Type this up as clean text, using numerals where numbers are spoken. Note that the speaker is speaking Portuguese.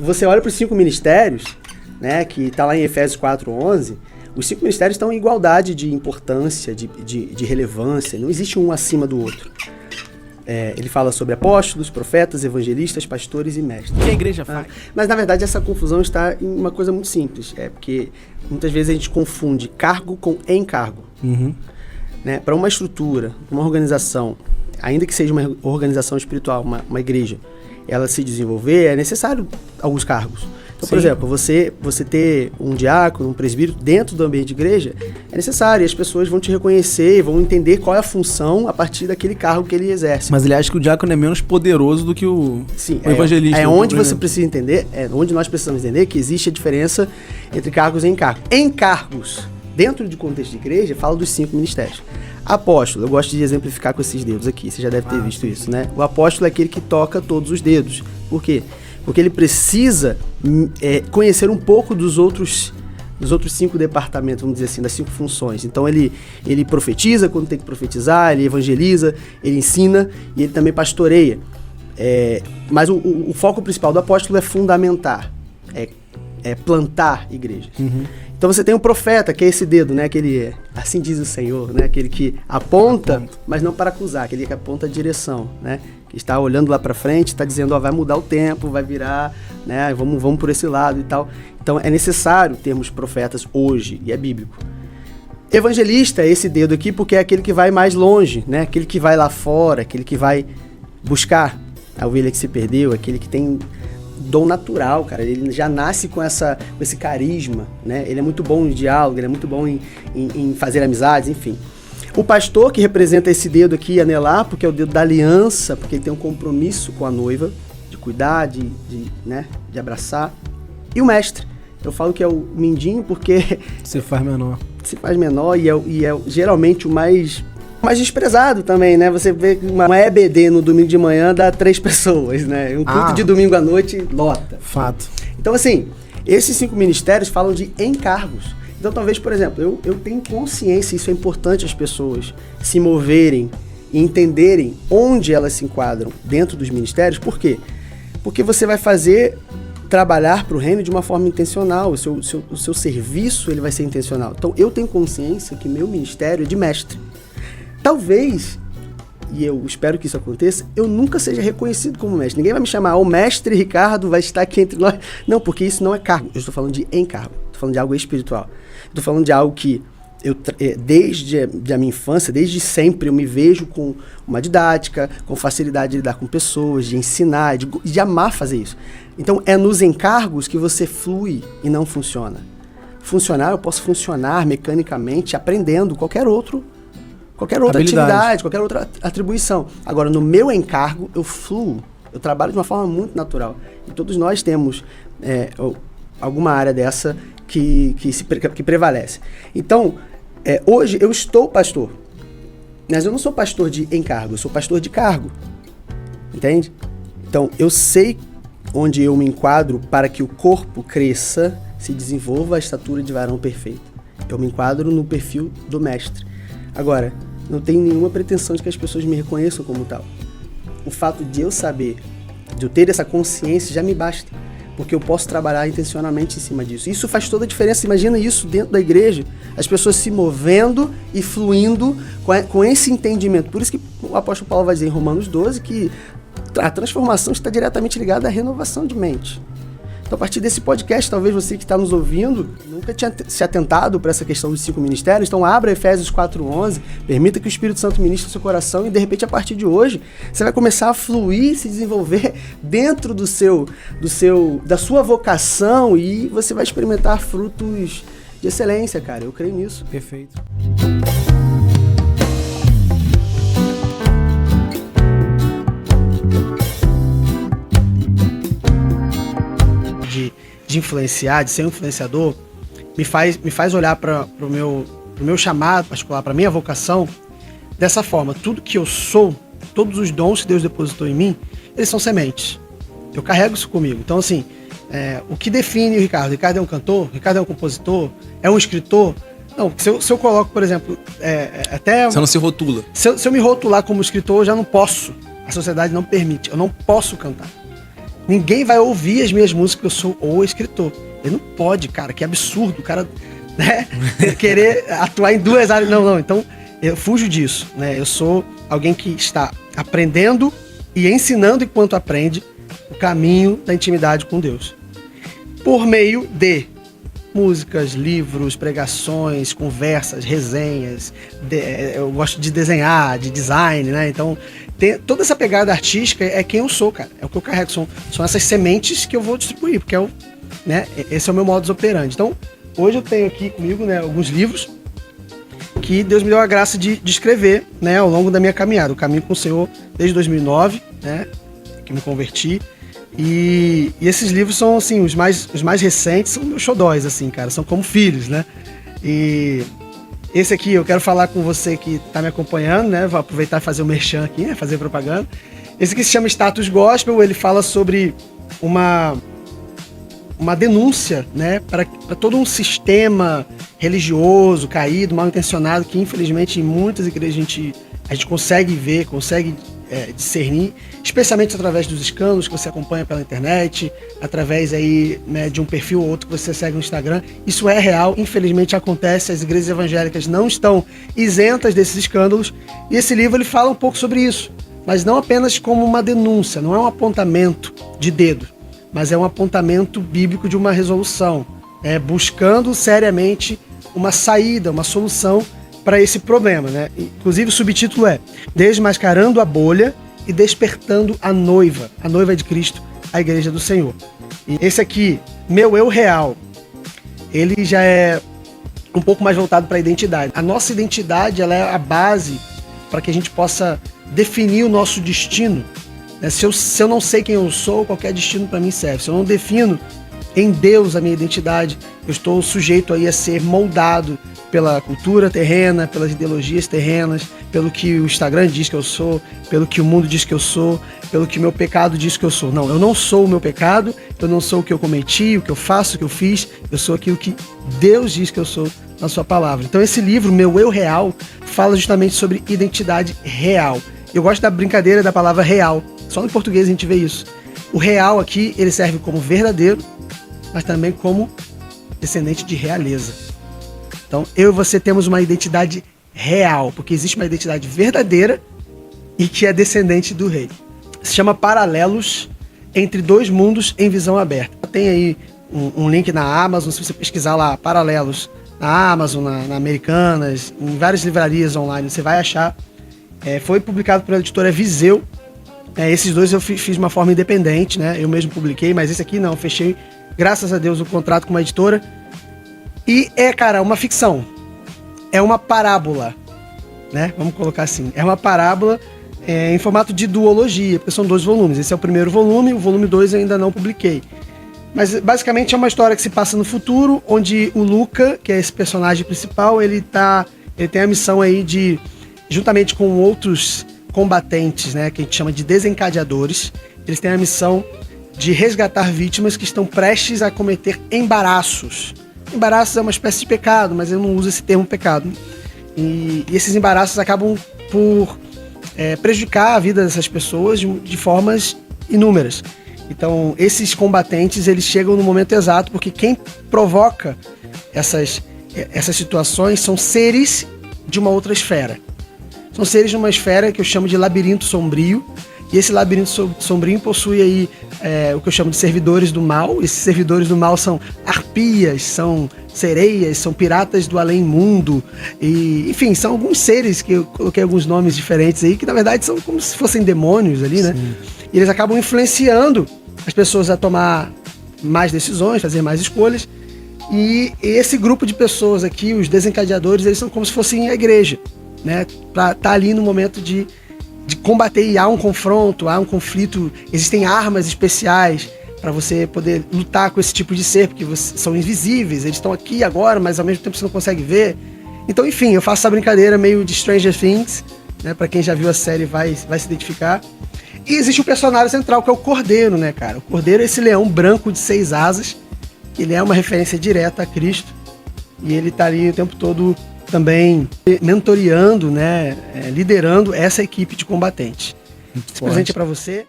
Você olha para os 5 ministérios, né, que está lá em Efésios 4:11, os 5 ministérios estão em igualdade de importância, de relevância, não existe um acima do outro. Ele fala sobre apóstolos, profetas, evangelistas, pastores e mestres. O que a igreja faz? Mas, na verdade, essa confusão está em uma coisa muito simples. Porque muitas vezes a gente confunde cargo com encargo. Uhum. Né? Para uma estrutura, uma organização, ainda que seja uma organização espiritual, uma igreja, ela se desenvolver, é necessário alguns cargos. Então, por exemplo, você ter um diácono, um presbítero dentro do ambiente de igreja, é necessário. E as pessoas vão te reconhecer, vão entender qual é a função a partir daquele cargo que ele exerce. Mas ele acha que o diácono é menos poderoso do que o evangelista. É onde você precisa entender, onde nós precisamos entender que existe a diferença entre cargos e encargos. Encargos, dentro de contexto de igreja, fala dos 5 ministérios. Apóstolo, eu gosto de exemplificar com esses dedos aqui, você já deve ter visto isso, né? O apóstolo é aquele que toca todos os dedos. Por quê? Porque ele precisa conhecer um pouco dos outros 5 departamentos, vamos dizer assim, das 5 funções. Então ele profetiza quando tem que profetizar, ele evangeliza, ele ensina e ele também pastoreia. Mas o foco principal do apóstolo é fundamentar, é plantar igrejas. Uhum. Então você tem o profeta, que é esse dedo, né? Aquele, assim diz o Senhor, né? Aquele que aponta, mas não para acusar, aquele que aponta a direção, né? Que está olhando lá para frente, está dizendo, vai mudar o tempo, vai virar, né? Vamos por esse lado e tal. Então é necessário termos profetas hoje, e é bíblico. Evangelista é esse dedo aqui porque é aquele que vai mais longe, né? Aquele que vai lá fora, aquele que vai buscar a ovelha que se perdeu, aquele que tem dom natural, cara. Ele já nasce com esse carisma, né? Ele é muito bom em diálogo, ele é muito bom em fazer amizades, enfim. O pastor, que representa esse dedo aqui, anelar, porque é o dedo da aliança, porque ele tem um compromisso com a noiva, de cuidar, de abraçar. E o mestre. Eu falo que é o mindinho porque... Se faz menor. Se faz menor e é geralmente o mais desprezado também, né? Você vê que uma EBD no domingo de manhã dá 3 pessoas, né? Um culto de domingo à noite lota. Fato. Então, assim, esses 5 ministérios falam de encargos. Então, talvez, por exemplo, eu tenho consciência, isso é importante as pessoas se moverem e entenderem onde elas se enquadram dentro dos ministérios. Por quê? Porque você vai trabalhar para o reino de uma forma intencional, o seu serviço ele vai ser intencional. Então, eu tenho consciência que meu ministério é de mestre. Talvez, e eu espero que isso aconteça, eu nunca seja reconhecido como mestre. Ninguém vai me chamar, o mestre Ricardo vai estar aqui entre nós. Não, porque isso não é cargo. Eu estou falando de encargo. Estou falando de algo espiritual. Estou falando de algo que desde a minha infância, desde sempre, eu me vejo com uma didática, com facilidade de lidar com pessoas, de ensinar, de amar fazer isso. Então, é nos encargos que você flui e não funciona. Funcionar, eu posso funcionar mecanicamente, aprendendo qualquer outra atividade, qualquer outra atribuição. Agora, no meu encargo, eu fluo. Eu trabalho de uma forma muito natural. E todos nós temos alguma área dessa que prevalece. Então, hoje eu estou pastor. Mas eu não sou pastor de encargo, eu sou pastor de cargo. Entende? Então, eu sei onde eu me enquadro para que o corpo cresça, se desenvolva a estatura de varão perfeito. Eu me enquadro no perfil do mestre. Agora, não tenho nenhuma pretensão de que as pessoas me reconheçam como tal. O fato de eu saber, de eu ter essa consciência, já me basta. Porque eu posso trabalhar intencionalmente em cima disso. Isso faz toda a diferença. Imagina isso dentro da igreja. As pessoas se movendo e fluindo com esse entendimento. Por isso que o apóstolo Paulo vai dizer em Romanos 12 que a transformação está diretamente ligada à renovação de mente. Então, a partir desse podcast, talvez você que está nos ouvindo nunca tinha se atentado para essa questão dos 5 ministérios. Então, abra Efésios 4:11, permita que o Espírito Santo ministre o seu coração e, de repente, a partir de hoje, você vai começar a fluir, se desenvolver dentro da sua vocação e você vai experimentar frutos de excelência, cara. Eu creio nisso. Perfeito. De influenciar, de ser um influenciador, me faz olhar para o meu chamado particular, para a minha vocação, dessa forma. Tudo que eu sou, todos os dons que Deus depositou em mim, eles são sementes. Eu carrego isso comigo. Então, assim, o que define o Ricardo? O Ricardo é um cantor? O Ricardo é um compositor? É um escritor? Não, se eu coloco, por exemplo, até... Você não se rotula. Se eu me rotular como escritor, eu já não posso. A sociedade não permite. Eu não posso cantar. Ninguém vai ouvir as minhas músicas, porque eu sou o escritor. Ele não pode, cara, que absurdo. O cara, né, querer atuar em duas áreas. Não. Então, eu fujo disso, né? Eu sou alguém que está aprendendo e ensinando enquanto aprende o caminho da intimidade com Deus. Por meio de músicas, livros, pregações, conversas, resenhas. Eu gosto de desenhar, de design, né? Então, toda essa pegada artística é quem eu sou, cara. É o que eu carrego. São essas sementes que eu vou distribuir, porque esse é o meu modus operandi. Então, hoje eu tenho aqui comigo, né, alguns livros que Deus me deu a graça de escrever, né, ao longo da minha caminhada. O caminho com o Senhor desde 2009, né, que me converti. E esses livros são, assim, os mais recentes, são meus xodóis, assim, cara. São como filhos, né? E esse aqui, eu quero falar com você que tá me acompanhando, né? Vou aproveitar e fazer o merchan aqui, né? Fazer propaganda. Esse aqui se chama Status Gospel. Ele fala sobre uma denúncia, né? Para todo um sistema religioso, caído, mal intencionado, que infelizmente em muitas igrejas a gente consegue ver, consegue discernir, especialmente através dos escândalos que você acompanha pela internet, através aí, né, de um perfil ou outro que você segue no Instagram. Isso é real, infelizmente acontece, as igrejas evangélicas não estão isentas desses escândalos, e esse livro ele fala um pouco sobre isso, mas não apenas como uma denúncia, não é um apontamento de dedo, mas é um apontamento bíblico de uma resolução, buscando seriamente uma saída, uma solução para esse problema, né? Inclusive o subtítulo é Desmascarando a Bolha e Despertando a Noiva de Cristo, a Igreja do Senhor. E esse aqui, Meu Eu Real, ele já é um pouco mais voltado para a identidade. A nossa identidade, ela é a base para que a gente possa definir o nosso destino, né? Se eu não sei quem eu sou, qualquer destino para mim serve. Se eu não defino em Deus a minha identidade, eu estou sujeito aí a ser moldado pela cultura terrena, pelas ideologias terrenas, pelo que o Instagram diz que eu sou, pelo que o mundo diz que eu sou, pelo que o meu pecado diz que eu sou. Não, eu não sou o meu pecado, eu não sou o que eu cometi, o que eu faço, o que eu fiz, eu sou aquilo que Deus diz que eu sou na sua palavra. Então esse livro, Meu Eu Real, fala justamente sobre identidade real. Eu gosto da brincadeira da palavra real, só no português a gente vê isso. O real aqui, ele serve como verdadeiro, mas também como descendente de realeza. Então, eu e você temos uma identidade real, porque existe uma identidade verdadeira e que é descendente do rei. Se chama Paralelos entre Dois Mundos em Visão Aberta. Tem aí um link na Amazon, se você pesquisar lá, Paralelos, na Amazon, na Americanas, em várias livrarias online, você vai achar. Foi publicado pela editora Viseu. Esses dois eu fiz de uma forma independente, né? Eu mesmo publiquei, mas esse aqui não, fechei, graças a Deus, o contrato com uma editora. E cara, uma ficção. É uma parábola, né? Vamos colocar assim. É uma parábola em formato de duologia, porque são 2 volumes. Esse é o primeiro volume, o volume 2 eu ainda não publiquei. Mas basicamente é uma história que se passa no futuro, onde o Luca, que é esse personagem principal, ele tem a missão aí de, juntamente com outros combatentes, né, que a gente chama de desencadeadores, eles têm a missão de resgatar vítimas que estão prestes a cometer embaraços. Embaraços é uma espécie de pecado, mas eu não uso esse termo pecado. E esses embaraços acabam por prejudicar a vida dessas pessoas de formas inúmeras. Então, esses combatentes, eles chegam no momento exato, porque quem provoca essas situações são seres de uma outra esfera. São seres de uma esfera que eu chamo de labirinto sombrio, e esse labirinto sombrio possui aí o que eu chamo de servidores do mal. Esses servidores do mal são arpias, são sereias, são piratas do além-mundo, e enfim, são alguns seres que eu coloquei alguns nomes diferentes aí, que na verdade são como se fossem demônios ali, né? Sim. E eles acabam influenciando as pessoas a tomar mais decisões, fazer mais escolhas, e esse grupo de pessoas aqui, os desencadeadores, eles são como se fossem a igreja, né? Pra estar ali no momento de combater, e há um confronto, há um conflito, existem armas especiais para você poder lutar com esse tipo de ser, porque são invisíveis, eles estão aqui agora, mas ao mesmo tempo você não consegue ver. Então, enfim, eu faço essa brincadeira meio de Stranger Things, né? Para quem já viu a série vai se identificar. E existe um personagem central, que é o Cordeiro, né, cara? O Cordeiro é esse leão branco de 6 asas, ele é uma referência direta a Cristo, e ele tá ali o tempo todo também mentoreando, né, liderando essa equipe de combatentes. Esse presente é para você.